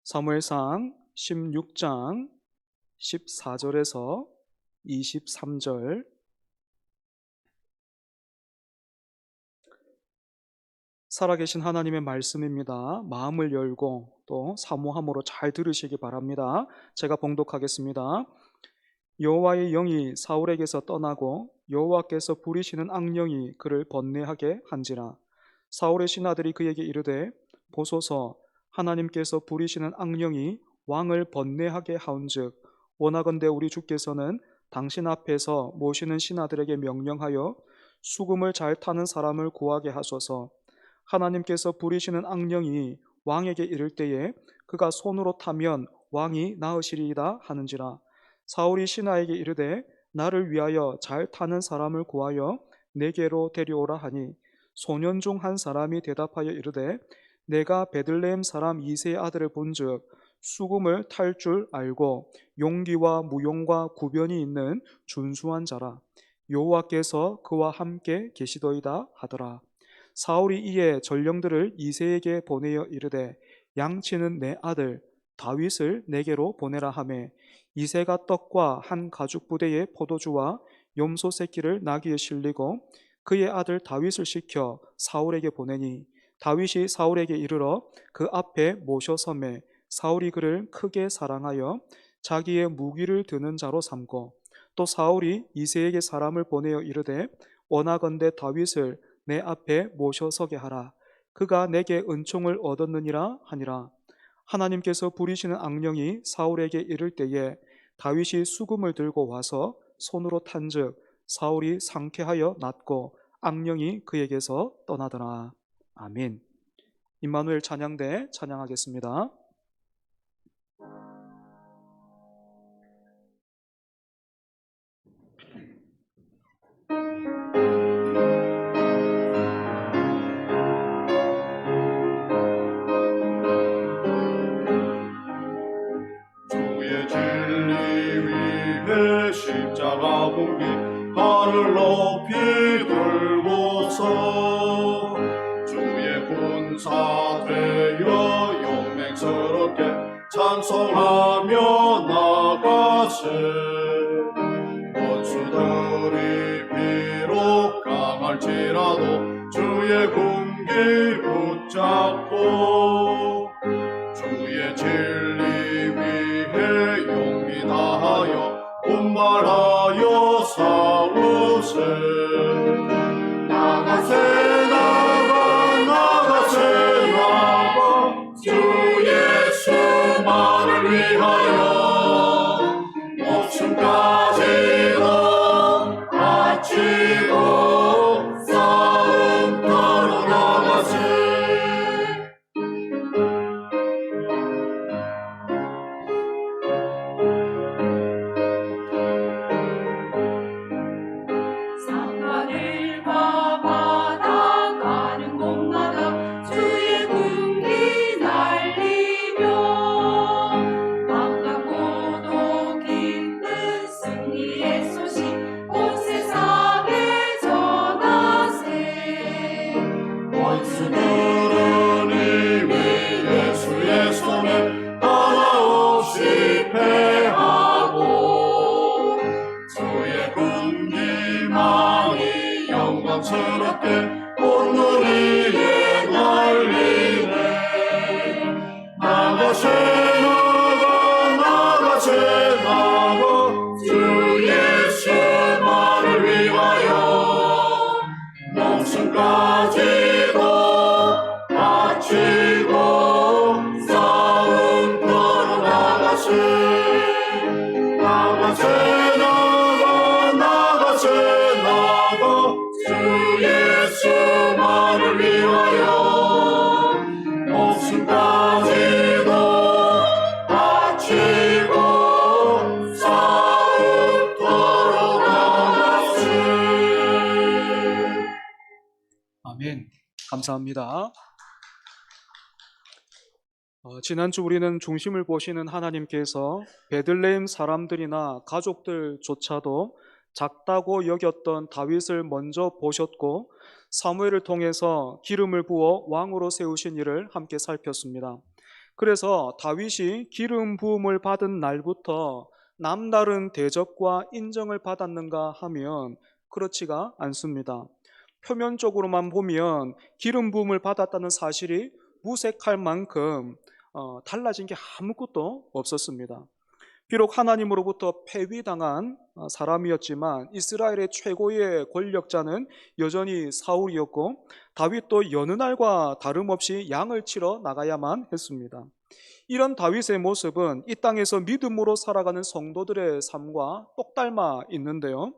사무엘상 16장 14절에서 23절. 살아계신 하나님의 말씀입니다. 마음을 열고 또 사모함으로 잘 들으시기 바랍니다. 제가 봉독하겠습니다. 여호와의 영이 사울에게서 떠나고 여호와께서 부리시는 악령이 그를 번뇌하게 한지라. 사울의 신하들이 그에게 이르되, 보소서, 하나님께서 부리시는 악령이 왕을 번뇌하게 하온즉 원하건대 우리 주께서는 당신 앞에서 모시는 신하들에게 명령하여 수금을 잘 타는 사람을 구하게 하소서. 하나님께서 부리시는 악령이 왕에게 이를 때에 그가 손으로 타면 왕이 나으시리이다 하는지라. 사울이 신하에게 이르되, 나를 위하여 잘 타는 사람을 구하여 내게로 데려오라 하니, 소년 중 한 사람이 대답하여 이르되, 내가 베들레헴 사람 이새의 아들을 본즉 수금을 탈 줄 알고 용기와 무용과 구변이 있는 준수한 자라. 여호와께서 그와 함께 계시더이다 하더라. 사울이 이에 전령들을 이새에게 보내어 이르되, 양치는 내 아들 다윗을 내게로 보내라 하매, 이새가 떡과 한 가죽 부대의 포도주와 염소 새끼를 나귀에 실리고 그의 아들 다윗을 시켜 사울에게 보내니, 다윗이 사울에게 이르러 그 앞에 모셔섬에 사울이 그를 크게 사랑하여 자기의 무기를 드는 자로 삼고, 또 사울이 이새에게 사람을 보내어 이르되, 원하건대 다윗을 내 앞에 모셔서게 하라. 그가 내게 은총을 얻었느니라 하니라. 하나님께서 부리시는 악령이 사울에게 이를 때에 다윗이 수금을 들고 와서 손으로 탄즉 사울이 상쾌하여 낫고 악령이 그에게서 떠나더라. 아멘. 임마누엘 찬양대 찬양하겠습니다. 주의 진리 위에 십자가 봉기 발을 높이 들고서 주의 군사 되어 영맹스럽게 찬송하며 나가세. 원수들이 비록 강할지라도 주의 군기 붙잡고 주의 진리 위해 용기 다하여 분발하여 싸우세. 나가세 나가세 나가 주 예수만을 위하여 목숨까지도 바치고 싸움터로 나가세. 산하늘과 바다 가는 곳마다 주의 군기 날리며 반갑고도 기쁜 승리의 소식 온 세상에 전하세. 원수들은 이미 예수의 손에 하나없이 패하고 주의 군기만이 영광스럽게 온 누리에 날리네. 나가세 나가세 나가 주 예수만을 위하여 목숨까지도 바치고 싸움터로 나가세. 나가세 나가세 나가 주 예수만을 위하여 목숨까지도 바치고 싸움터로 나가세. 아멘. 감사합니다. 지난주 우리는 중심을 보시는 하나님께서 베들레헴 사람들이나 가족들조차도 작다고 여겼던 다윗을 먼저 보셨고 사무엘을 통해서 기름을 부어 왕으로 세우신 일을 함께 살폈습니다. 그래서 다윗이 기름 부음을 받은 날부터 남다른 대접과 인정을 받았는가 하면 그렇지가 않습니다. 표면적으로만 보면 기름 부음을 받았다는 사실이 무색할 만큼 달라진 게 아무것도 없었습니다. 비록 하나님으로부터 폐위당한 사람이었지만 이스라엘의 최고의 권력자는 여전히 사울이었고, 다윗도 여느 날과 다름없이 양을 치러 나가야만 했습니다. 이런 다윗의 모습은 이 땅에서 믿음으로 살아가는 성도들의 삶과 똑 닮아 있는데요.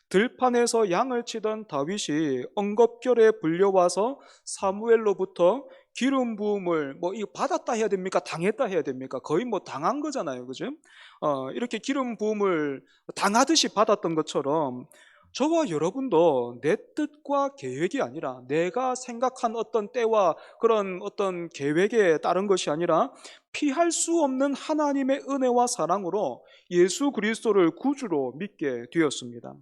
들판에서 양을 치던 다윗이 엉겁결에 불려와서 사무엘로부터 기름 부음을 이거 받았다 해야 됩니까? 당했다 해야 됩니까? 거의 당한 거잖아요, 그죠? 이렇게 기름 부음을 당하듯이 받았던 것처럼 저와 여러분도 내 뜻과 계획이 아니라 내가 생각한 어떤 때와 그런 어떤 계획에 따른 것이 아니라 피할 수 없는 하나님의 은혜와 사랑으로 예수 그리스도를 구주로 믿게 되었습니다.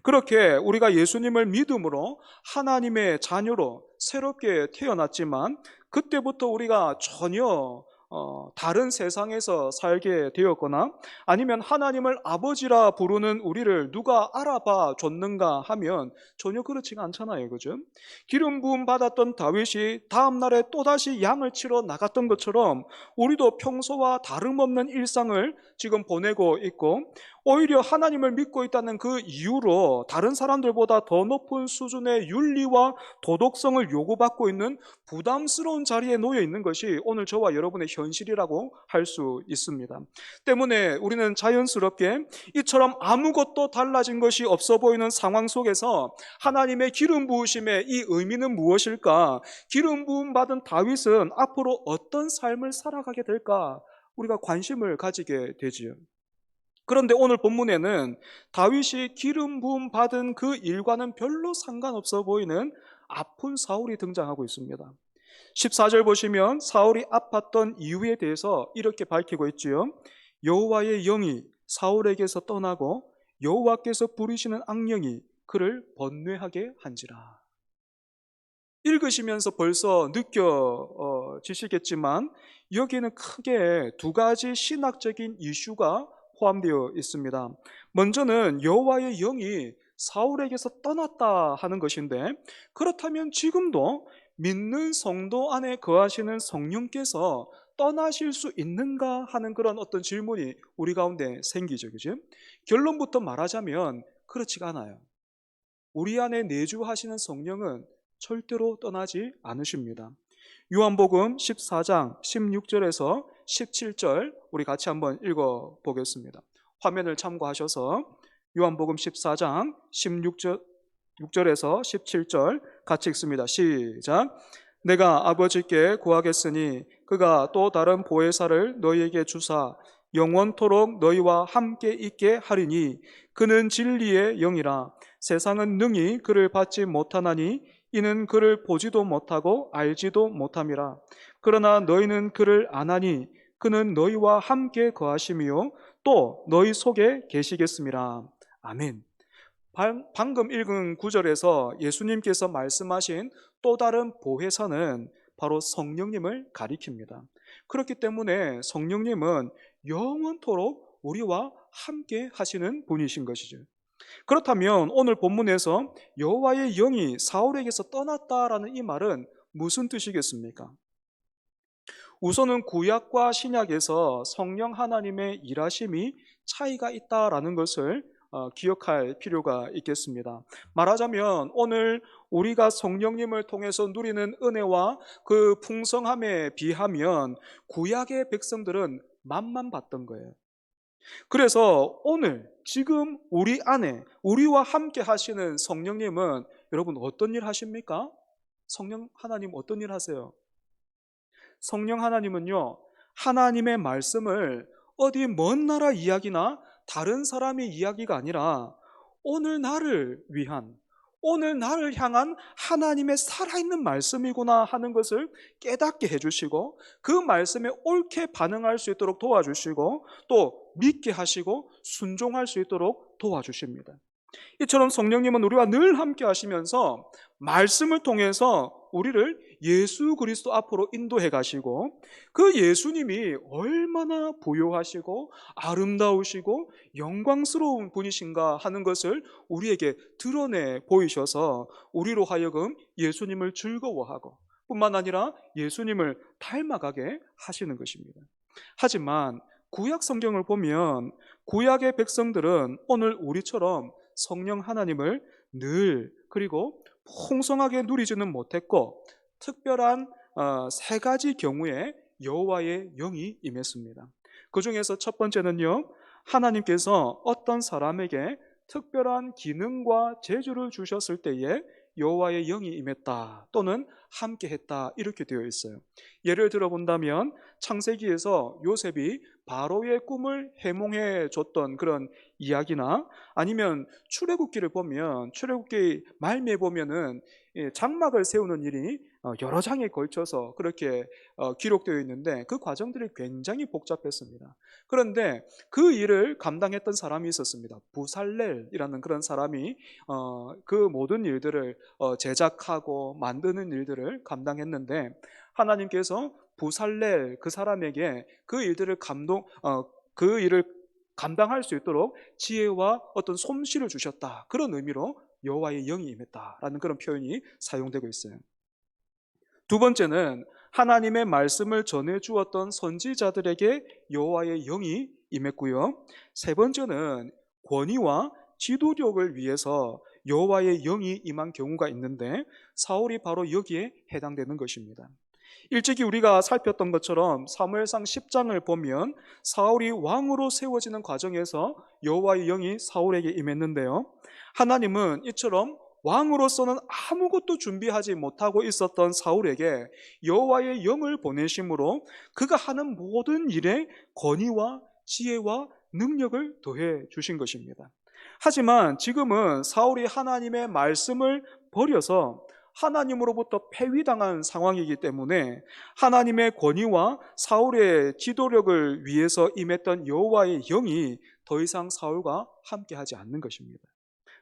그렇게 우리가 예수님을 믿음으로 하나님의 자녀로 새롭게 태어났지만 그때부터 우리가 전혀 다른 세상에서 살게 되었거나 아니면 하나님을 아버지라 부르는 우리를 누가 알아봐 줬는가 하면 전혀 그렇지가 않잖아요, 그죠? 기름 부음 받았던 다윗이 다음 날에 또다시 양을 치러 나갔던 것처럼 우리도 평소와 다름없는 일상을 지금 보내고 있고, 오히려 하나님을 믿고 있다는 그 이유로 다른 사람들보다 더 높은 수준의 윤리와 도덕성을 요구받고 있는 부담스러운 자리에 놓여 있는 것이 오늘 저와 여러분의 현실이라고 할 수 있습니다. 때문에 우리는 자연스럽게 이처럼 아무것도 달라진 것이 없어 보이는 상황 속에서 하나님의 기름 부으심의 이 의미는 무엇일까? 기름 부음 받은 다윗은 앞으로 어떤 삶을 살아가게 될까? 우리가 관심을 가지게 되지요. 그런데 오늘 본문에는 다윗이 기름 부음 받은 그 일과는 별로 상관없어 보이는 아픈 사울이 등장하고 있습니다. 14절 보시면 사울이 아팠던 이유에 대해서 이렇게 밝히고 있지요. 여호와의 영이 사울에게서 떠나고 여호와께서 부리시는 악령이 그를 번뇌하게 한지라. 읽으시면서 벌써 느껴지시겠지만 여기에는 크게 두 가지 신학적인 이슈가 포함되어 있습니다. 먼저는 여호와의 영이 사울에게서 떠났다 하는 것인데, 그렇다면 지금도 믿는 성도 안에 거하시는 성령께서 떠나실 수 있는가 하는 그런 어떤 질문이 우리 가운데 생기죠, 그죠? 결론부터 말하자면 그렇지가 않아요. 우리 안에 내주하시는 성령은 절대로 떠나지 않으십니다. 요한복음 14장 16절에서 17절 우리 같이 한번 읽어보겠습니다. 화면을 참고하셔서 요한복음 14장 16절에서 17절 같이 읽습니다. 시작. 내가 아버지께 구하겠으니 그가 또 다른 보혜사를 너희에게 주사 영원토록 너희와 함께 있게 하리니 그는 진리의 영이라. 세상은 능히 그를 받지 못하나니 이는 그를 보지도 못하고 알지도 못함이라. 그러나 너희는 그를 아나니 그는 너희와 함께 거하심이요 또 너희 속에 계시겠음이라. 아멘. 방금 읽은 구절에서 예수님께서 말씀하신 또 다른 보혜사는 바로 성령님을 가리킵니다. 그렇기 때문에 성령님은 영원토록 우리와 함께 하시는 분이신 것이죠. 그렇다면 오늘 본문에서 여호와의 영이 사울에게서 떠났다라는 이 말은 무슨 뜻이겠습니까? 우선은 구약과 신약에서 성령 하나님의 일하심이 차이가 있다라는 것을 기억할 필요가 있겠습니다. 말하자면 오늘 우리가 성령님을 통해서 누리는 은혜와 그 풍성함에 비하면 구약의 백성들은 맛만 봤던 거예요. 그래서 오늘 지금 우리 안에 우리와 함께 하시는 성령님은 여러분 어떤 일 하십니까? 성령 하나님 어떤 일 하세요? 성령 하나님은요, 하나님의 말씀을 어디 먼 나라 이야기나 다른 사람의 이야기가 아니라 오늘 나를 위한, 오늘 나를 향한 하나님의 살아있는 말씀이구나 하는 것을 깨닫게 해주시고 그 말씀에 옳게 반응할 수 있도록 도와주시고 또 믿게 하시고 순종할 수 있도록 도와주십니다. 이처럼 성령님은 우리와 늘 함께 하시면서 말씀을 통해서 우리를 예수 그리스도 앞으로 인도해 가시고, 그 예수님이 얼마나 부요하시고 아름다우시고 영광스러운 분이신가 하는 것을 우리에게 드러내 보이셔서 우리로 하여금 예수님을 즐거워하고 뿐만 아니라 예수님을 닮아가게 하시는 것입니다. 하지만 구약 성경을 보면 구약의 백성들은 오늘 우리처럼 성령 하나님을 늘 그리고 풍성하게 누리지는 못했고, 특별한 세 가지 경우에 여호와의 영이 임했습니다. 그 중에서 첫 번째는요, 하나님께서 어떤 사람에게 특별한 기능과 재주를 주셨을 때에 여호와의 영이 임했다 또는 함께했다 이렇게 되어 있어요. 예를 들어 본다면 창세기에서 요셉이 바로의 꿈을 해몽해 줬던 그런 이야기나, 아니면 출애굽기를 보면 출애굽기 말미에 보면은 장막을 세우는 일이 여러 장에 걸쳐서 그렇게 기록되어 있는데 그 과정들이 굉장히 복잡했습니다. 그런데 그 일을 감당했던 사람이 있었습니다. 부살렐이라는 그런 사람이 그 모든 일들을 제작하고 만드는 일들을 감당했는데, 하나님께서 부살렐 그 사람에게 그 일들을 그 일을 감당할 수 있도록 지혜와 어떤 솜씨를 주셨다, 그런 의미로 여호와의 영이 임했다라는 그런 표현이 사용되고 있어요. 두 번째는 하나님의 말씀을 전해 주었던 선지자들에게 여호와의 영이 임했고요. 세 번째는 권위와 지도력을 위해서 여호와의 영이 임한 경우가 있는데, 사울이 바로 여기에 해당되는 것입니다. 일찍이 우리가 살폈던 것처럼 사무엘상 10장을 보면 사울이 왕으로 세워지는 과정에서 여호와의 영이 사울에게 임했는데요, 하나님은 이처럼 왕으로서는 아무것도 준비하지 못하고 있었던 사울에게 여호와의 영을 보내심으로 그가 하는 모든 일에 권위와 지혜와 능력을 더해 주신 것입니다. 하지만 지금은 사울이 하나님의 말씀을 버려서 하나님으로부터 폐위당한 상황이기 때문에 하나님의 권위와 사울의 지도력을 위해서 임했던 여호와의 영이 더 이상 사울과 함께하지 않는 것입니다.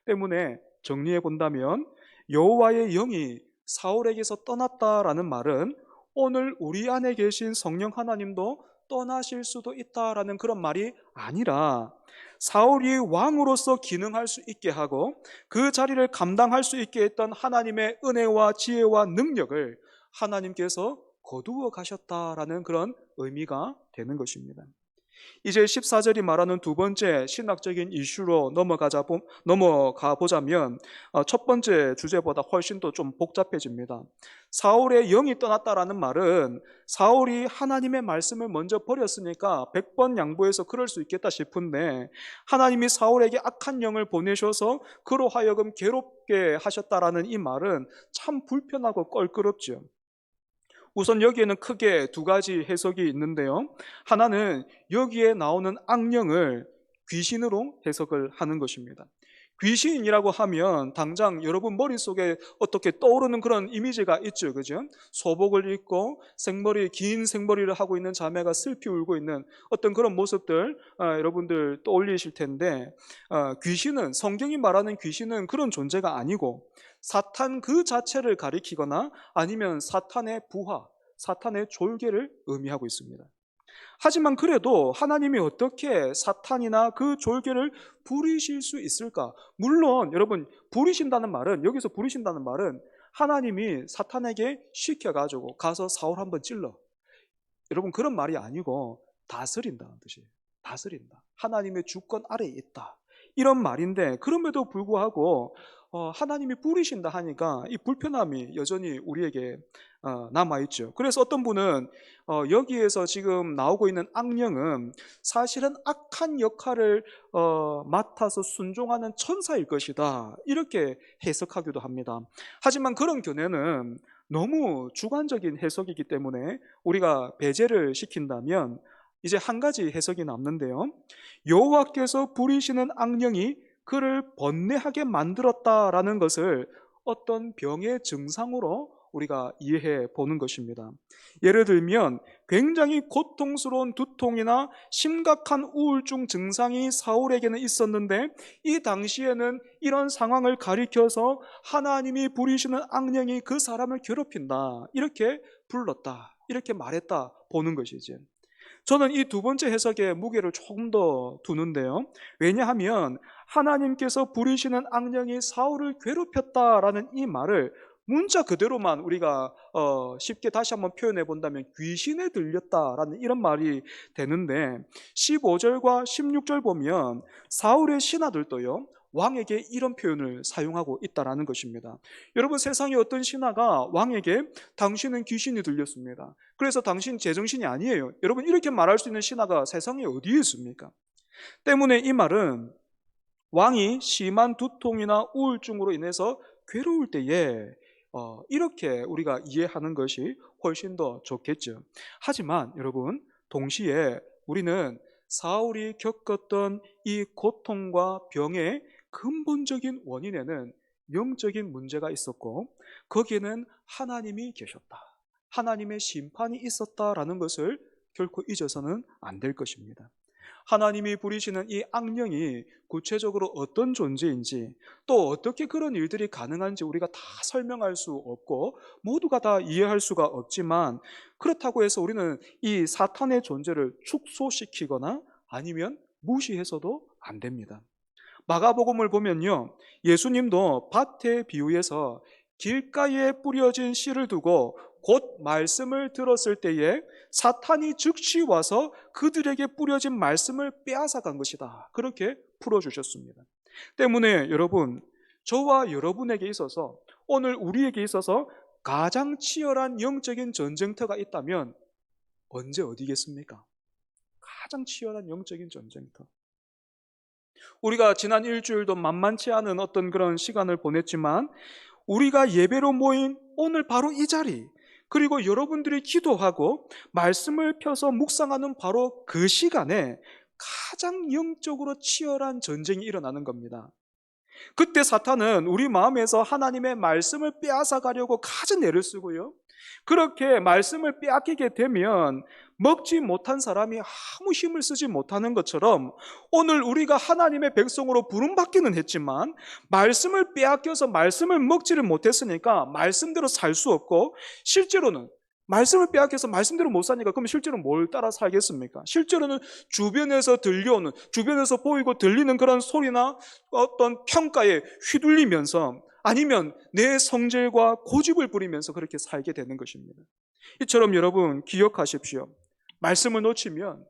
때문에 정리해 본다면 여호와의 영이 사울에게서 떠났다라는 말은 오늘 우리 안에 계신 성령 하나님도 떠나실 수도 있다라는 그런 말이 아니라, 사울이 왕으로서 기능할 수 있게 하고 그 자리를 감당할 수 있게 했던 하나님의 은혜와 지혜와 능력을 하나님께서 거두어 가셨다라는 그런 의미가 되는 것입니다. 이제 14절이 말하는 두 번째 신학적인 이슈로 넘어가 보자면 첫 번째 주제보다 훨씬 더 좀 복잡해집니다. 사울의 영이 떠났다라는 말은 사울이 하나님의 말씀을 먼저 버렸으니까 100번 양보해서 그럴 수 있겠다 싶은데, 하나님이 사울에게 악한 영을 보내셔서 그로 하여금 괴롭게 하셨다라는 이 말은 참 불편하고 껄끄럽죠. 우선 여기에는 크게 두 가지 해석이 있는데요, 하나는 여기에 나오는 악령을 귀신으로 해석을 하는 것입니다. 귀신이라고 하면 당장 여러분 머릿속에 어떻게 떠오르는 그런 이미지가 있죠, 그죠? 소복을 입고 긴 생머리를 하고 있는 자매가 슬피 울고 있는 어떤 그런 모습들 여러분들 떠올리실 텐데, 귀신은, 성경이 말하는 귀신은 그런 존재가 아니고 사탄 그 자체를 가리키거나 아니면 사탄의 부하, 사탄의 졸개를 의미하고 있습니다. 하지만 그래도 하나님이 어떻게 사탄이나 그 졸개를 부리실 수 있을까? 물론 여러분, 여기서 부리신다는 말은 하나님이 사탄에게 시켜가지고 가서 사울 한번 찔러, 여러분 그런 말이 아니고 다스린다는 뜻이에요. 다스린다, 하나님의 주권 아래에 있다, 이런 말인데, 그럼에도 불구하고 하나님이 부리신다 하니까 이 불편함이 여전히 우리에게 남아있죠. 그래서 어떤 분은 여기에서 지금 나오고 있는 악령은 사실은 악한 역할을 맡아서 순종하는 천사일 것이다, 이렇게 해석하기도 합니다. 하지만 그런 견해는 너무 주관적인 해석이기 때문에 우리가 배제를 시킨다면 이제 한 가지 해석이 남는데요, 여호와께서 부리시는 악령이 그를 번뇌하게 만들었다라는 것을 어떤 병의 증상으로 우리가 이해해 보는 것입니다. 예를 들면 굉장히 고통스러운 두통이나 심각한 우울증 증상이 사울에게는 있었는데, 이 당시에는 이런 상황을 가리켜서 하나님이 부리시는 악령이 그 사람을 괴롭힌다, 이렇게 불렀다, 이렇게 말했다 보는 것이지. 저는 이 두 번째 해석에 무게를 조금 더 두는데요. 왜냐하면 하나님께서 부리시는 악령이 사울을 괴롭혔다라는 이 말을 문자 그대로만 우리가 쉽게 다시 한번 표현해 본다면 귀신에 들렸다라는 이런 말이 되는데, 15절과 16절 보면 사울의 신하들도요, 왕에게 이런 표현을 사용하고 있다라는 것입니다. 여러분, 세상에 어떤 신하가 왕에게 당신은 귀신이 들렸습니다, 그래서 당신 제정신이 아니에요, 여러분, 이렇게 말할 수 있는 신하가 세상에 어디에 있습니까? 때문에 이 말은 왕이 심한 두통이나 우울증으로 인해서 괴로울 때에 이렇게 우리가 이해하는 것이 훨씬 더 좋겠죠. 하지만 여러분, 동시에 우리는 사울이 겪었던 이 고통과 병의 근본적인 원인에는 영적인 문제가 있었고, 거기에는 하나님이 계셨다, 하나님의 심판이 있었다라는 것을 결코 잊어서는 안 될 것입니다. 하나님이 부리시는 이 악령이 구체적으로 어떤 존재인지, 또 어떻게 그런 일들이 가능한지 우리가 다 설명할 수 없고 모두가 다 이해할 수가 없지만, 그렇다고 해서 우리는 이 사탄의 존재를 축소시키거나 아니면 무시해서도 안 됩니다. 마가복음을 보면요, 예수님도 밭의 비유에서 길가에 뿌려진 씨를 두고 곧 말씀을 들었을 때에 사탄이 즉시 와서 그들에게 뿌려진 말씀을 빼앗아 간 것이다, 그렇게 풀어주셨습니다. 때문에 여러분, 저와 여러분에게 있어서, 오늘 우리에게 있어서 가장 치열한 영적인 전쟁터가 있다면 언제 어디겠습니까? 가장 치열한 영적인 전쟁터. 우리가 지난 일주일도 만만치 않은 어떤 그런 시간을 보냈지만, 우리가 예배로 모인 오늘 바로 이 자리, 그리고 여러분들이 기도하고 말씀을 펴서 묵상하는 바로 그 시간에 가장 영적으로 치열한 전쟁이 일어나는 겁니다. 그때 사탄은 우리 마음에서 하나님의 말씀을 빼앗아 가려고 가진 애를 쓰고요, 그렇게 말씀을 빼앗기게 되면 먹지 못한 사람이 아무 힘을 쓰지 못하는 것처럼, 오늘 우리가 하나님의 백성으로 부름받기는 했지만 말씀을 빼앗겨서 말씀을 먹지를 못했으니까 말씀대로 살 수 없고, 실제로는 말씀을 빼앗겨서 말씀대로 못 사니까 그럼 실제로 뭘 따라 살겠습니까? 실제로는 주변에서 들려오는, 주변에서 보이고 들리는 그런 소리나 어떤 평가에 휘둘리면서, 아니면 내 성질과 고집을 부리면서 그렇게 살게 되는 것입니다. 이처럼 여러분 기억하십시오. 말씀을 놓치면,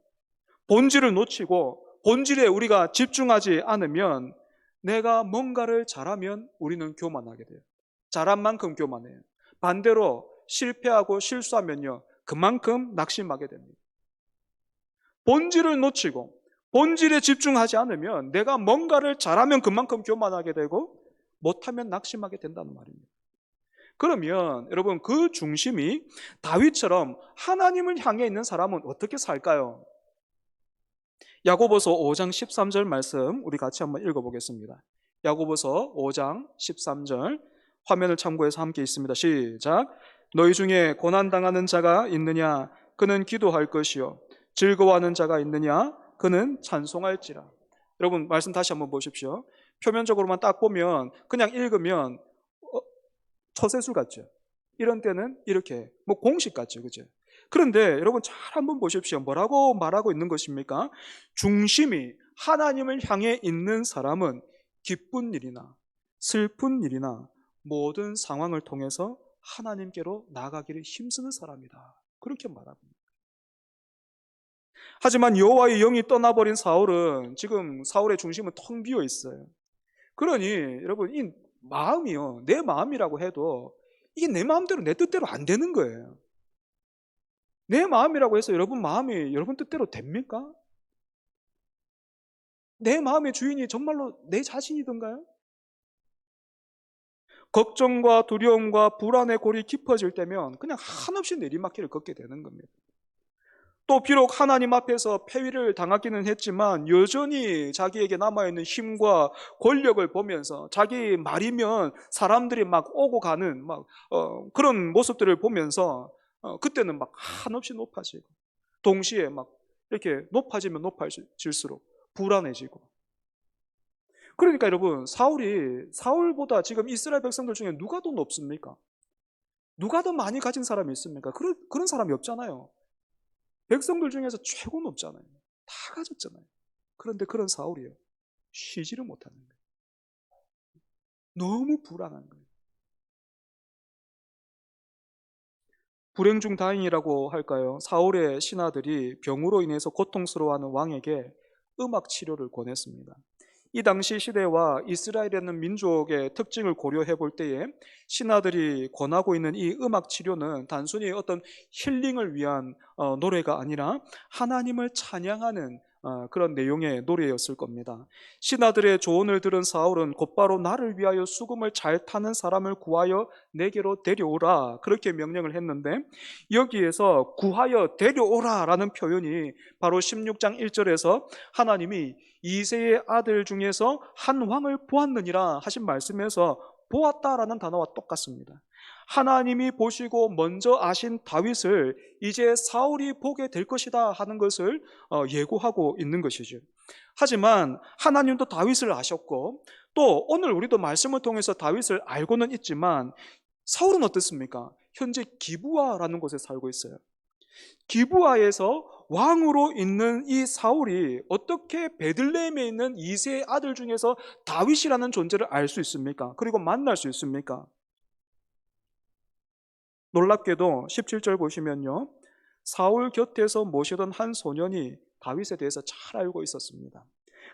본질을 놓치고 본질에 우리가 집중하지 않으면, 내가 뭔가를 잘하면 우리는 교만하게 돼요. 잘한 만큼 교만해요. 반대로 실패하고 실수하면요, 그만큼 낙심하게 됩니다. 본질을 놓치고 본질에 집중하지 않으면 내가 뭔가를 잘하면 그만큼 교만하게 되고, 못하면 낙심하게 된다는 말입니다. 그러면 여러분, 그 중심이 다윗처럼 하나님을 향해 있는 사람은 어떻게 살까요? 야고보서 5장 13절 말씀 우리 같이 한번 읽어보겠습니다. 야고보서 5장 13절 화면을 참고해서 함께 있습니다. 시작. 너희 중에 고난당하는 자가 있느냐? 그는 기도할 것이요. 즐거워하는 자가 있느냐? 그는 찬송할지라. 여러분, 말씀 다시 한번 보십시오. 표면적으로만 딱 보면, 그냥 읽으면 처세술 같죠? 이런 때는 이렇게 공식 같죠, 그죠? 그런데 여러분 잘 한번 보십시오. 뭐라고 말하고 있는 것입니까? 중심이 하나님을 향해 있는 사람은 기쁜 일이나 슬픈 일이나 모든 상황을 통해서 하나님께로 나아가기를 힘쓰는 사람이다, 그렇게 말합니다. 하지만 여호와의 영이 떠나버린 사울은, 지금 사울의 중심은 텅 비어 있어요. 그러니 여러분, 이 마음이요, 내 마음이라고 해도 이게 내 마음대로 내 뜻대로 안 되는 거예요. 내 마음이라고 해서 여러분 마음이 여러분 뜻대로 됩니까? 내 마음의 주인이 정말로 내 자신이던가요? 걱정과 두려움과 불안의 골이 깊어질 때면 그냥 한없이 내리막길을 걷게 되는 겁니다. 또 비록 하나님 앞에서 패위를 당하기는 했지만 여전히 자기에게 남아있는 힘과 권력을 보면서 자기 말이면 사람들이 막 오고 가는 그런 모습들을 보면서 그때는 막 한없이 높아지고 동시에 막 이렇게 높아지면 높아질수록 불안해지고. 그러니까 여러분, 사울보다 지금 이스라엘 백성들 중에 누가 더 높습니까? 누가 더 많이 가진 사람이 있습니까? 그런 사람이 없잖아요. 백성들 중에서 최고 높잖아요. 다 가졌잖아요. 그런데 그런 사울이요, 쉬지를 못하는 거예요. 너무 불안한 거예요. 불행 중 다행이라고 할까요? 사울의 신하들이 병으로 인해서 고통스러워하는 왕에게 음악 치료를 권했습니다. 이 당시 시대와 이스라엘이라는 민족의 특징을 고려해 볼 때에 신하들이 권하고 있는 이 음악 치료는 단순히 어떤 힐링을 위한 노래가 아니라 하나님을 찬양하는 그런 내용의 노래였을 겁니다. 신하들의 조언을 들은 사울은 곧바로 나를 위하여 수금을 잘 타는 사람을 구하여 내게로 데려오라, 그렇게 명령을 했는데, 여기에서 구하여 데려오라라는 표현이 바로 16장 1절에서 하나님이 이새의 아들 중에서 한 왕을 보았느니라 하신 말씀에서 보았다라는 단어와 똑같습니다. 하나님이 보시고 먼저 아신 다윗을 이제 사울이 보게 될 것이다 하는 것을 예고하고 있는 것이죠. 하지만 하나님도 다윗을 아셨고, 또 오늘 우리도 말씀을 통해서 다윗을 알고는 있지만 사울은 어떻습니까? 현재 기브아라는 곳에 살고 있어요. 기브아에서 왕으로 있는 이 사울이 어떻게 베들레헴에 있는 이새의 아들 중에서 다윗이라는 존재를 알 수 있습니까? 그리고 만날 수 있습니까? 놀랍게도 17절 보시면요, 사울 곁에서 모시던 한 소년이 다윗에 대해서 잘 알고 있었습니다.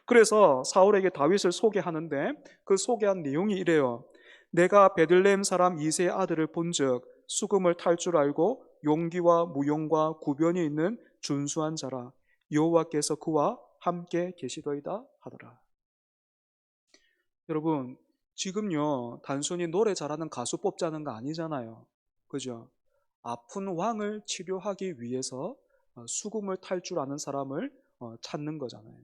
그래서 사울에게 다윗을 소개하는데 그 소개한 내용이 이래요. 내가 베들레헴 사람 이새의 아들을 본즉 수금을 탈 줄 알고 용기와 무용과 구변이 있는 준수한 자라. 여호와께서 그와 함께 계시더이다 하더라. 여러분, 지금요 단순히 노래 잘하는 가수 뽑자는 거 아니잖아요. 그죠? 아픈 왕을 치료하기 위해서 수금을 탈 줄 아는 사람을 찾는 거잖아요.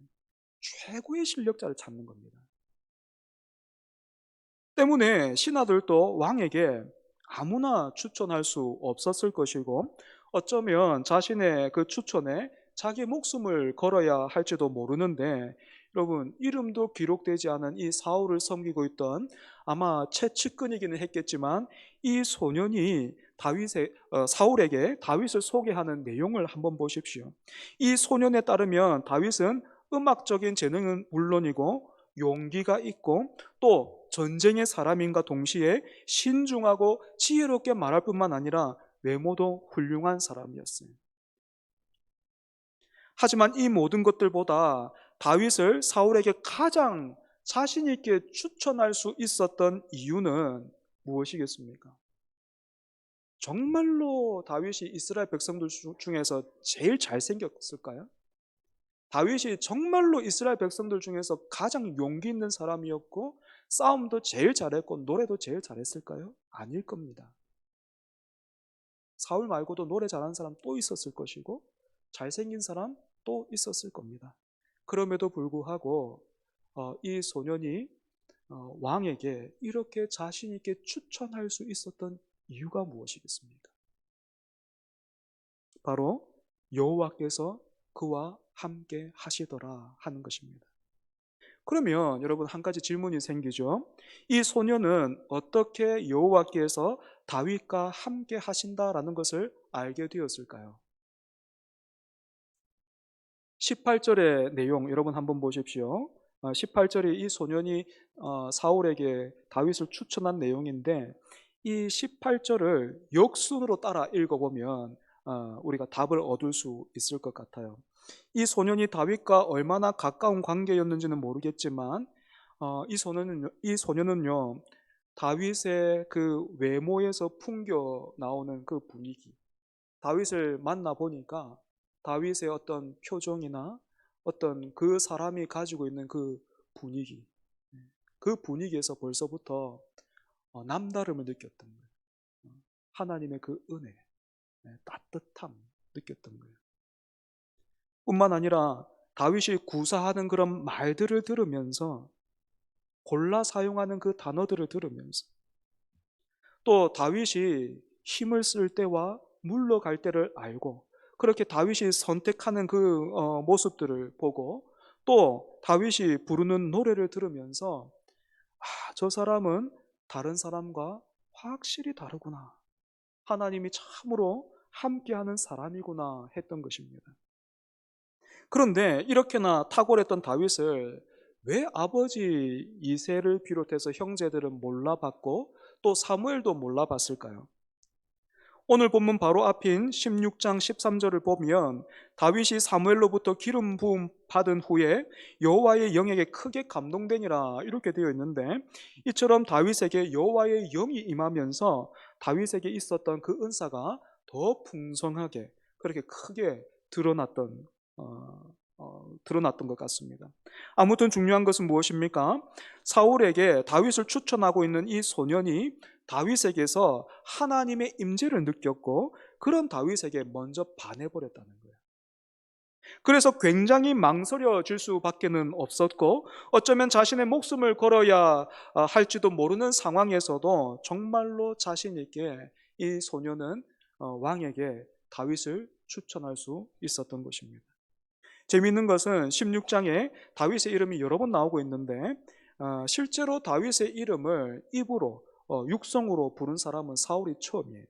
최고의 실력자를 찾는 겁니다. 때문에 신하들도 왕에게 아무나 추천할 수 없었을 것이고, 어쩌면 자신의 그 추천에 자기 목숨을 걸어야 할지도 모르는데, 여러분, 이름도 기록되지 않은 이 사울을 섬기고 있던, 아마 최측근이기는 했겠지만 이 소년이 사울에게 다윗을 소개하는 내용을 한번 보십시오. 이 소년에 따르면 다윗은 음악적인 재능은 물론이고 용기가 있고 또 전쟁의 사람인가 동시에 신중하고 지혜롭게 말할 뿐만 아니라 외모도 훌륭한 사람이었어요. 하지만 이 모든 것들보다 다윗을 사울에게 가장 자신 있게 추천할 수 있었던 이유는 무엇이겠습니까? 정말로 다윗이 이스라엘 백성들 중에서 제일 잘생겼을까요? 다윗이 정말로 이스라엘 백성들 중에서 가장 용기 있는 사람이었고 싸움도 제일 잘했고 노래도 제일 잘했을까요? 아닐 겁니다. 사울 말고도 노래 잘하는 사람 또 있었을 것이고 잘생긴 사람 또 있었을 겁니다. 그럼에도 불구하고 이 소년이 왕에게 이렇게 자신 있게 추천할 수 있었던 이유가 무엇이겠습니까? 바로 여호와께서 그와 함께 하시더라 하는 것입니다. 그러면 여러분, 한 가지 질문이 생기죠. 이 소년은 어떻게 여호와께서 다윗과 함께 하신다라는 것을 알게 되었을까요? 18절의 내용 여러분 한번 보십시오. 18절이 이 소년이 사울에게 다윗을 추천한 내용인데, 이 18절을 역순으로 따라 읽어보면 우리가 답을 얻을 수 있을 것 같아요. 이 소년이 다윗과 얼마나 가까운 관계였는지는 모르겠지만 이 소년은요 다윗의 그 외모에서 풍겨 나오는 그 분위기, 다윗을 만나 보니까 다윗의 어떤 표정이나 어떤 그 사람이 가지고 있는 그 분위기, 그 분위기에서 벌써부터 남다름을 느꼈던 거예요. 하나님의 그 은혜, 따뜻함 느꼈던 거예요. 뿐만 아니라 다윗이 구사하는 그런 말들을 들으면서, 골라 사용하는 그 단어들을 들으면서, 또 다윗이 힘을 쓸 때와 물러갈 때를 알고, 그렇게 다윗이 선택하는 그 모습들을 보고, 또 다윗이 부르는 노래를 들으면서 저 사람은 다른 사람과 확실히 다르구나, 하나님이 참으로 함께하는 사람이구나 했던 것입니다. 그런데 이렇게나 탁월했던 다윗을 왜 아버지 이새를 비롯해서 형제들은 몰라봤고 또 사무엘도 몰라봤을까요? 오늘 본문 바로 앞인 16장 13절을 보면 다윗이 사무엘로부터 기름 부음 받은 후에 여호와의 영에게 크게 감동되니라 이렇게 되어 있는데, 이처럼 다윗에게 여호와의 영이 임하면서 다윗에게 있었던 그 은사가 더 풍성하게 그렇게 크게 드러났던 것 같습니다. 아무튼 중요한 것은 무엇입니까? 사울에게 다윗을 추천하고 있는 이 소년이 다윗에게서 하나님의 임재를 느꼈고, 그런 다윗에게 먼저 반해버렸다는 거예요. 그래서 굉장히 망설여질 수밖에는 없었고, 어쩌면 자신의 목숨을 걸어야 할지도 모르는 상황에서도 정말로 자신 있게 이 소년은 왕에게 다윗을 추천할 수 있었던 것입니다. 재미있는 것은 16장에 다윗의 이름이 여러 번 나오고 있는데, 실제로 다윗의 이름을 입으로 육성으로 부른 사람은 사울이 처음이에요.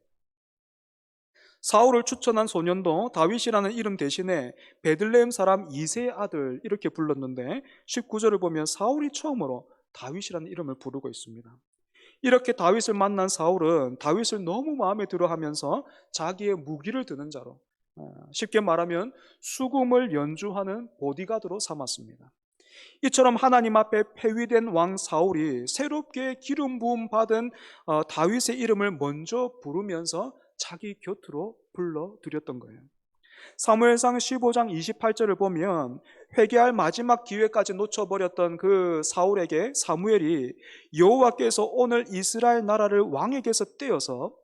사울을 추천한 소년도 다윗이라는 이름 대신에 베들레헴 사람 이새의 아들 이렇게 불렀는데, 19절을 보면 사울이 처음으로 다윗이라는 이름을 부르고 있습니다. 이렇게 다윗을 만난 사울은 다윗을 너무 마음에 들어하면서 자기의 무기를 드는 자로, 쉽게 말하면 수금을 연주하는 보디가드로 삼았습니다. 이처럼 하나님 앞에 폐위된 왕 사울이 새롭게 기름 부음 받은 다윗의 이름을 먼저 부르면서 자기 곁으로 불러들였던 거예요. 사무엘상 15장 28절을 보면 회개할 마지막 기회까지 놓쳐버렸던 그 사울에게 사무엘이 여호와께서 오늘 이스라엘 나라를 왕에게서 떼어서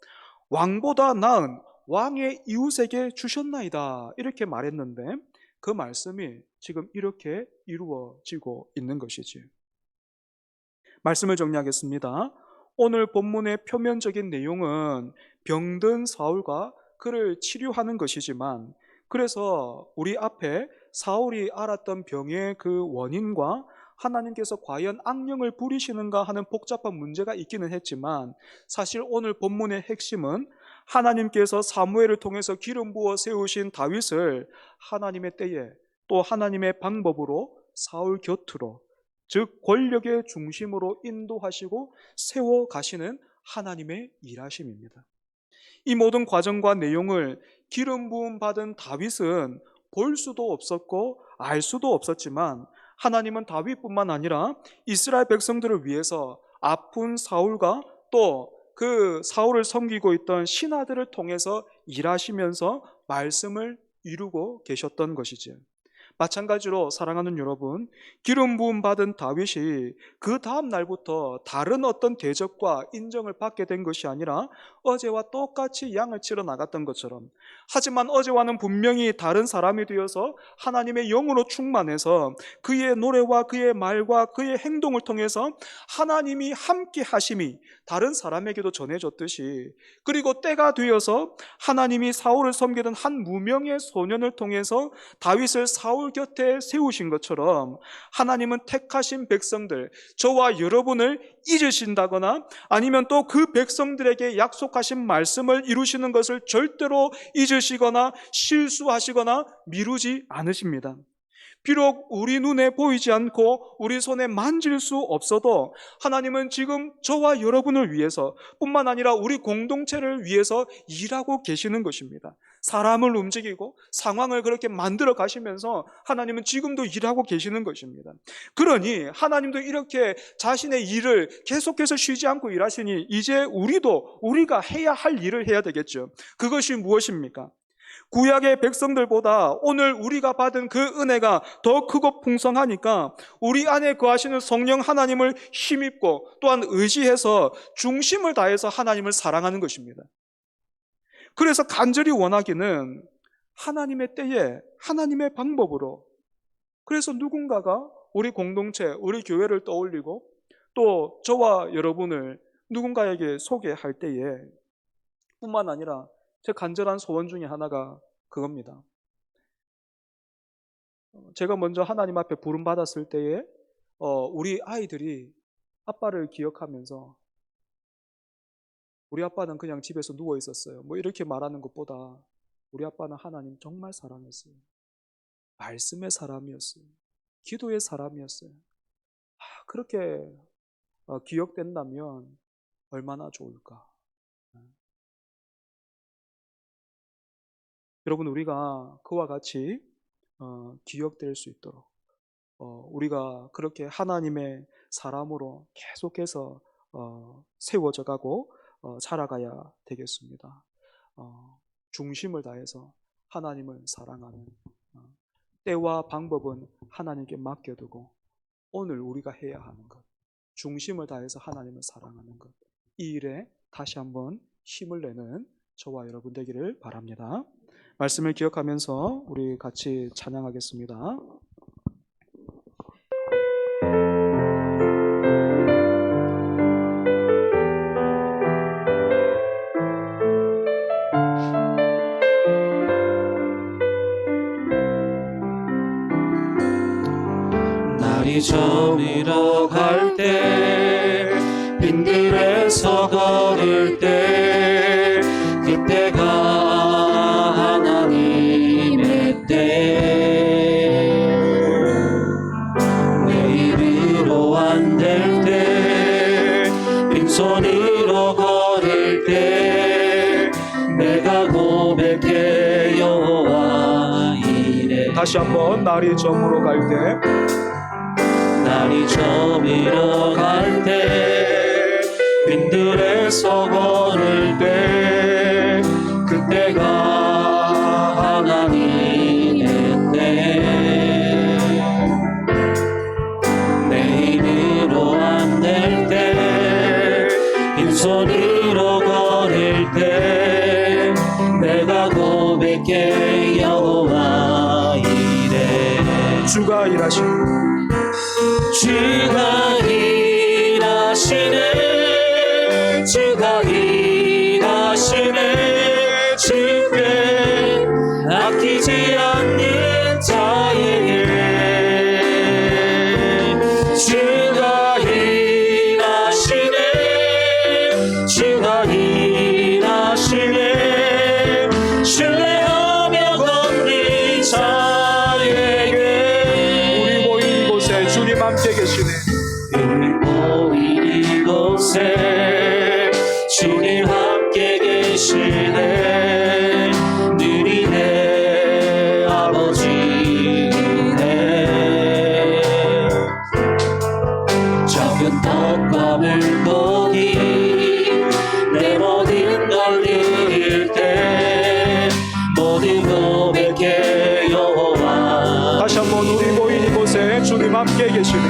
왕보다 나은 왕의 이웃에게 주셨나이다 이렇게 말했는데, 그 말씀이 지금 이렇게 이루어지고 있는 것이지. 말씀을 정리하겠습니다. 오늘 본문의 표면적인 내용은 병든 사울과 그를 치료하는 것이지만, 그래서 우리 앞에 사울이 앓았던 병의 그 원인과 하나님께서 과연 악령을 부리시는가 하는 복잡한 문제가 있기는 했지만, 사실 오늘 본문의 핵심은 하나님께서 사무엘을 통해서 기름 부어 세우신 다윗을 하나님의 때에 또 하나님의 방법으로 사울 곁으로, 즉 권력의 중심으로 인도하시고 세워가시는 하나님의 일하심입니다. 이 모든 과정과 내용을 기름 부음 받은 다윗은 볼 수도 없었고 알 수도 없었지만, 하나님은 다윗뿐만 아니라 이스라엘 백성들을 위해서 아픈 사울과 또 그 사울을 섬기고 있던 신하들을 통해서 일하시면서 말씀을 이루고 계셨던 것이죠. 마찬가지로 사랑하는 여러분, 기름 부음 받은 다윗이 그 다음 날부터 다른 어떤 대접과 인정을 받게 된 것이 아니라 어제와 똑같이 양을 치러 나갔던 것처럼, 하지만 어제와는 분명히 다른 사람이 되어서 하나님의 영으로 충만해서 그의 노래와 그의 말과 그의 행동을 통해서 하나님이 함께 하심이 다른 사람에게도 전해졌듯이, 그리고 때가 되어서 하나님이 사울을 섬기던 한 무명의 소년을 통해서 다윗을 사울 곁에 세우신 것처럼, 하나님은 택하신 백성들, 저와 여러분을 잊으신다거나 아니면 또 그 백성들에게 약속하신 말씀을 이루시는 것을 절대로 잊으시거나 실수하시거나 미루지 않으십니다. 비록 우리 눈에 보이지 않고 우리 손에 만질 수 없어도 하나님은 지금 저와 여러분을 위해서 뿐만 아니라 우리 공동체를 위해서 일하고 계시는 것입니다. 사람을 움직이고 상황을 그렇게 만들어 가시면서 하나님은 지금도 일하고 계시는 것입니다. 그러니 하나님도 이렇게 자신의 일을 계속해서 쉬지 않고 일하시니 이제 우리가 해야 할 일을 해야 되겠죠. 그것이 무엇입니까? 구약의 백성들보다 오늘 우리가 받은 그 은혜가 더 크고 풍성하니까 우리 안에 거하시는 성령 하나님을 힘입고 또한 의지해서 중심을 다해서 하나님을 사랑하는 것입니다. 그래서 간절히 원하기는 하나님의 때에 하나님의 방법으로, 그래서 누군가가 우리 공동체, 우리 교회를 떠올리고 또 저와 여러분을 누군가에게 소개할 때에 뿐만 아니라 제 간절한 소원 중에 하나가 그겁니다. 제가 먼저 하나님 앞에 부름받았을 때에 우리 아이들이 아빠를 기억하면서 우리 아빠는 그냥 집에서 누워 있었어요, 뭐 이렇게 말하는 것보다 우리 아빠는 하나님 정말 사랑했어요. 말씀의 사람이었어요. 기도의 사람이었어요. 그렇게 기억된다면 얼마나 좋을까. 여러분, 우리가 그와 같이 기억될 수 있도록 우리가 그렇게 하나님의 사람으로 계속해서 세워져 가고 자라가야 되겠습니다. 중심을 다해서 하나님을 사랑하는, 때와 방법은 하나님께 맡겨두고 오늘 우리가 해야 하는 것, 중심을 다해서 하나님을 사랑하는 것, 이 일에 다시 한번 힘을 내는 저와 여러분 되기를 바랍니다. 말씀을 기억하면서 우리 같이 찬양하겠습니다. 날이 저물어 갈 때, 빈들에서 걸을 때, 그때가 하나님의 때. 내 입으로 안 될 때, 빈손으로 걸을 때, 내가 고백해 여호와 이래. 다시 한번, 날이 저물어 갈 때, 날이 저물어 갈 때, 빈들에서 걸을 때, 그때가 하나님의 때. 내 힘으로 안 될 때, 빈손으로 걸을 때, 내가 고백해 여호와 이래. 주가 일하시는, 주가 일하시네, 주가 일하시네, 주께 아끼지 않는 자에게. 주가 일하시네, 주가 일하시네, 신뢰하며 걷는 자에게. 우리 모인 이곳에 주님 함께 계시네. 우리 모인 이곳에 주님 함께 계시네. 누리네 아버지네. 적은 떡과 물고기 내 모든 걸 드릴 때, 모든 고백해 여호와. 다시 한번, 우리 모인 이곳에 주님 함께 계시네.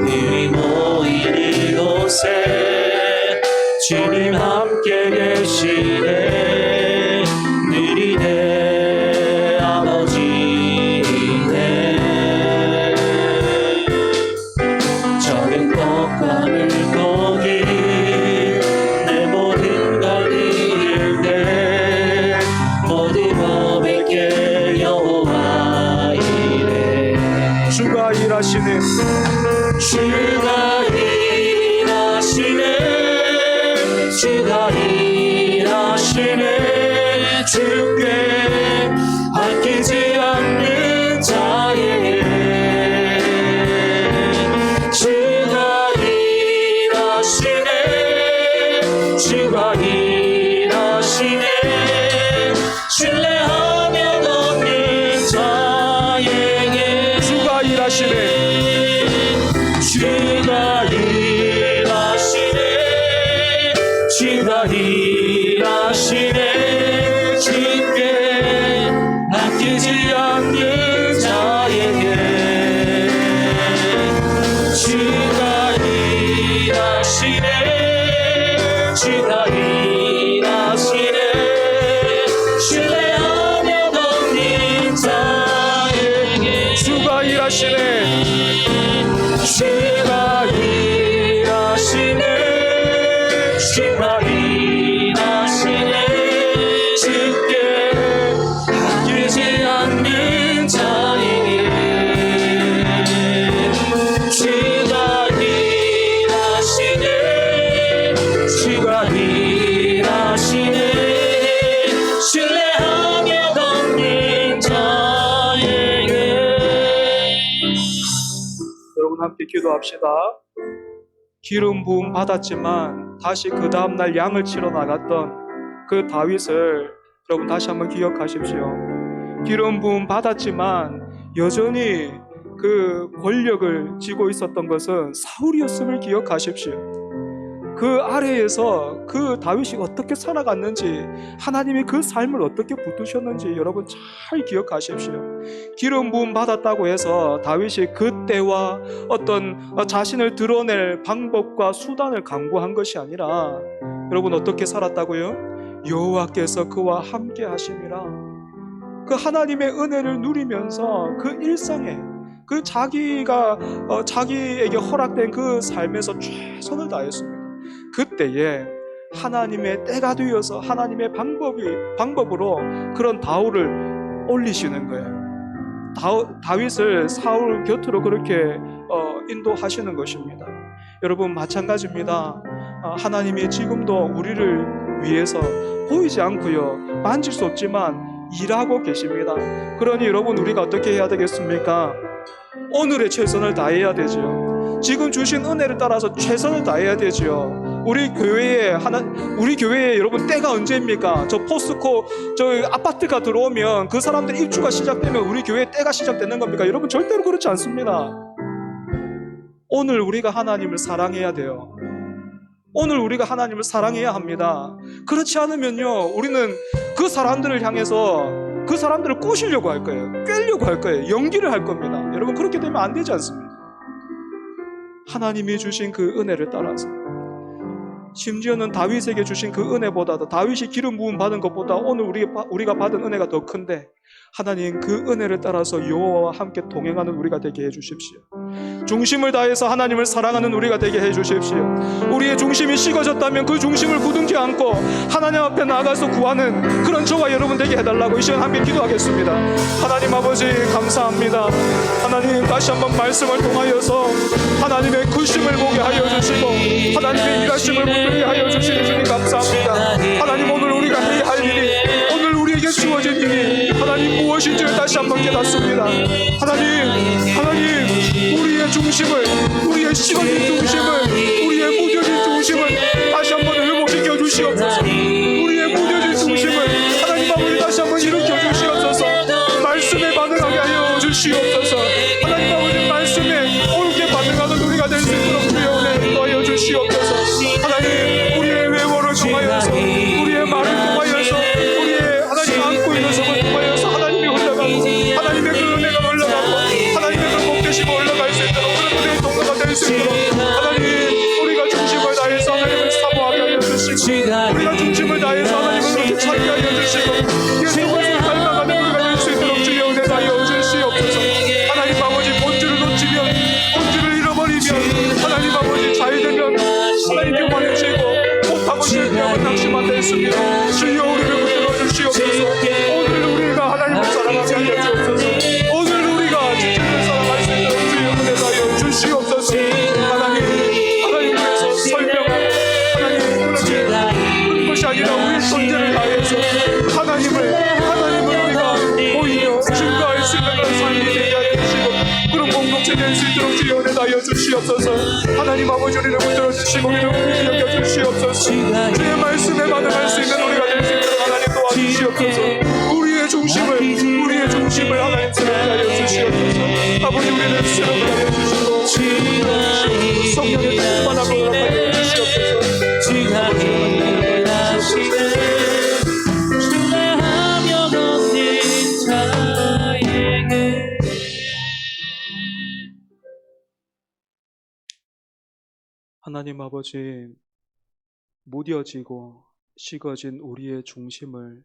우리 모인 이곳에 주님 함께 계시네. 누리네 아버지네. 적은 떡과 물고기 내 모든 걸 드릴 때, 모두 고백해 여호와 이래. 주가 일하시네. 주가 일하시네, 주가 일하시네, 주께 아끼지 않는 자에게. 주가 일하시네, 주가 일하시네, 신뢰하며 걷는 자에게. 주가 일하시네. 주가 일하시네, 주가 일하시네, 주께 아끼지 않는 자에게. 주가 일하시네, 주가 일하시네, 신뢰하며 함께 기도합시다. 기름 부음 받았지만 다시 그 다음날 양을 치러 나갔던 그 다윗을 여러분 다시 한번 기억하십시오. 기름 부음 받았지만 여전히 그 권력을 쥐고 있었던 것은 사울이었음을 기억하십시오. 그 아래에서 그 다윗이 어떻게 살아갔는지, 하나님이 그 삶을 어떻게 붙드셨는지 여러분 잘 기억하십시오. 기름 부음 받았다고 해서 다윗이 그때와 어떤 자신을 드러낼 방법과 수단을 강구한 것이 아니라 여러분 어떻게 살았다고요? 여호와께서 그와 함께 하심이라. 그 하나님의 은혜를 누리면서 그 일상에 그 자기에게 허락된 그 삶에서 최선을 다했습니다. 그때에 하나님의 때가 되어서 하나님의 방법으로 그런 다윗을 올리시는 거예요. 다윗을 사울 곁으로 그렇게 인도하시는 것입니다. 여러분 마찬가지입니다. 하나님이 지금도 우리를 위해서 보이지 않고요, 만질 수 없지만 일하고 계십니다. 그러니 여러분 우리가 어떻게 해야 되겠습니까? 오늘의 최선을 다해야 되죠. 지금 주신 은혜를 따라서 최선을 다해야 되죠. 우리 교회에 여러분 때가 언제입니까? 저 포스코 저 아파트가 들어오면 그 사람들 입주가 시작되면 우리 교회 때가 시작되는 겁니까? 여러분 절대로 그렇지 않습니다. 오늘 우리가 하나님을 사랑해야 돼요. 오늘 우리가 하나님을 사랑해야 합니다. 그렇지 않으면요, 우리는 그 사람들을 향해서 그 사람들을 꼬시려고 할 거예요. 꿰려고 할 거예요. 연기를 할 겁니다. 여러분 그렇게 되면 안 되지 않습니까? 하나님이 주신 그 은혜를 따라서, 심지어는 다윗에게 주신 그 은혜보다도, 다윗이 기름 부음 받은 것보다 오늘 우리가 받은 은혜가 더 큰데, 하나님 그 은혜를 따라서 여호와와 함께 동행하는 우리가 되게 해주십시오. 중심을 다해서 하나님을 사랑하는 우리가 되게 해주십시오. 우리의 중심이 식어졌다면 그 중심을 부둥켜 안고 하나님 앞에 나아가서 구하는 그런 저와 여러분 되게 해달라고 이 시간 함께 기도하겠습니다. 하나님 아버지 감사합니다. 하나님 다시 한번 말씀을 통하여서 하나님의 크심을 보게 하여 주시고 하나님의 일하심을 붙들게 하여 주시니 주님 감사합니다. 하나님 오늘 우리가 해야 할 일이, 오늘 우리에게 주어진 일이 하나님 무엇인지를 다시 한번 깨닫습니다. 하나님 우리의 중심을, 우리의 식어진 중심을, 우리의 무뎌진 중심을 다시 한번 회복시켜 주시옵소서. 우리의 무뎌진 중심을 하나님 아버지 다시 한번 일으켜 주시옵소서. 말씀에 반응하게 하여 주시옵소서. 하나님 아버지 말씀에 옳게 반응하는 우리가 될 수 있도록 주여 은혜 인도하여 주시옵소서. 하나님 우리의 외모를 통하여서, 우리의 말을 통하여서, 우리의 하나님 안고 있는 성을 통하여서 하나님이 올라가고 하나님의 그 은혜가 올라가고 하나님의 그 복되심이 올라갈 수 있도록 그런 은혜의 동로가 될 수 있도록 하나님 우리가 중심을 다해서 하나님을 사모하게 하여 주시고, 우리가 중심을 다해서 하나님을 그렇게 찾게 하여 주시고 예수님을 닮아가는 우리가 될 수 있도록 주여 은혜 하여 주시옵소서. 하나님 아버지 본질을 놓치면, 본질을 잃어버리면 하나님 아버지 잘되면 하나님 교만해지고 못하고 실패하고 낙심만 됐습니다. 주여 우리를 붙들어 주시옵소서. 오늘 우리가 하나님을 사랑하게 하여 주옵소서. 오늘 우리가 진짜를 사랑할 수 있도록 주여 은혜 하여 주시옵소서. 하나님 위해서 설명하고 하나님 그런 것이 아니라 우리의 존재를 다해서 하나님을 우리가 보이며 증거할 수 있는 그런 삶이 되게 하여 주시고 그런 공동체 될 수 있도록 주여 은혜 하여 주시옵소서. 하나님 아버지 우리를 붙들어 주시고 우리를 긍휼히 여겨 주시옵소서. 주의 말씀에 반응할 수 있는 우리가 될 수 있도록 하나님 도와주시옵소서. 우리의 중심을 하나님 새롭게 하여 주시옵소서. 아버지 우리를 새롭게 하여 주시고 성령의 충만함을 허락하여 주시옵소서. 하나님 아버지, 무뎌지고 식어진 우리의 중심을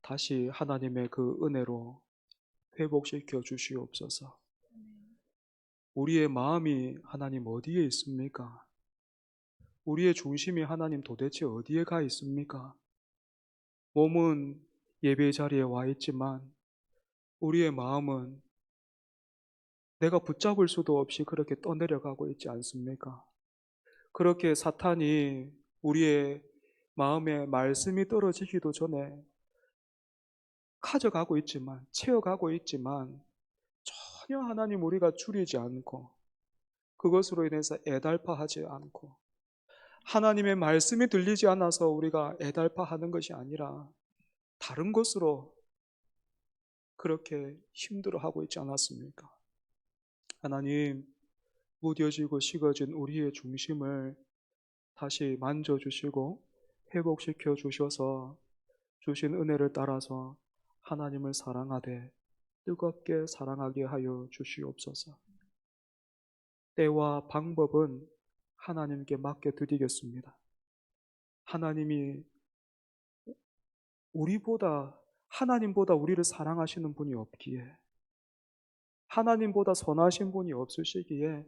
다시 하나님의 그 은혜로 회복시켜 주시옵소서. 우리의 마음이 하나님 어디에 있습니까? 우리의 중심이 하나님 도대체 어디에 가 있습니까? 몸은 예배 자리에 와 있지만 우리의 마음은 내가 붙잡을 수도 없이 그렇게 떠내려가고 있지 않습니까? 그렇게 사탄이 우리의 마음에 말씀이 떨어지기도 전에 가져가고 있지만, 채워가고 있지만 전혀 하나님 우리가 줄이지 않고 그것으로 인해서 애달파하지 않고 하나님의 말씀이 들리지 않아서 우리가 애달파하는 것이 아니라 다른 것으로 그렇게 힘들어하고 있지 않았습니까? 하나님, 무뎌지고 식어진 우리의 중심을 다시 만져주시고 회복시켜 주셔서 주신 은혜를 따라서 하나님을 사랑하되 뜨겁게 사랑하게 하여 주시옵소서. 때와 방법은 하나님께 맡겨드리겠습니다. 하나님이 하나님보다 우리를 사랑하시는 분이 없기에, 하나님보다 선하신 분이 없으시기에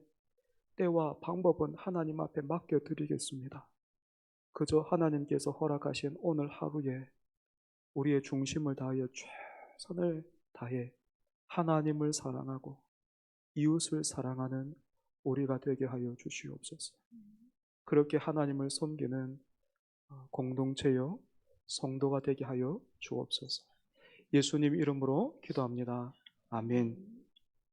때와 방법은 하나님 앞에 맡겨드리겠습니다. 그저 하나님께서 허락하신 오늘 하루에 우리의 중심을 다하여 최선을 다해 하나님을 사랑하고 이웃을 사랑하는 우리가 되게 하여 주시옵소서. 그렇게 하나님을 섬기는 공동체요 성도가 되게 하여 주옵소서. 예수님 이름으로 기도합니다. 아멘.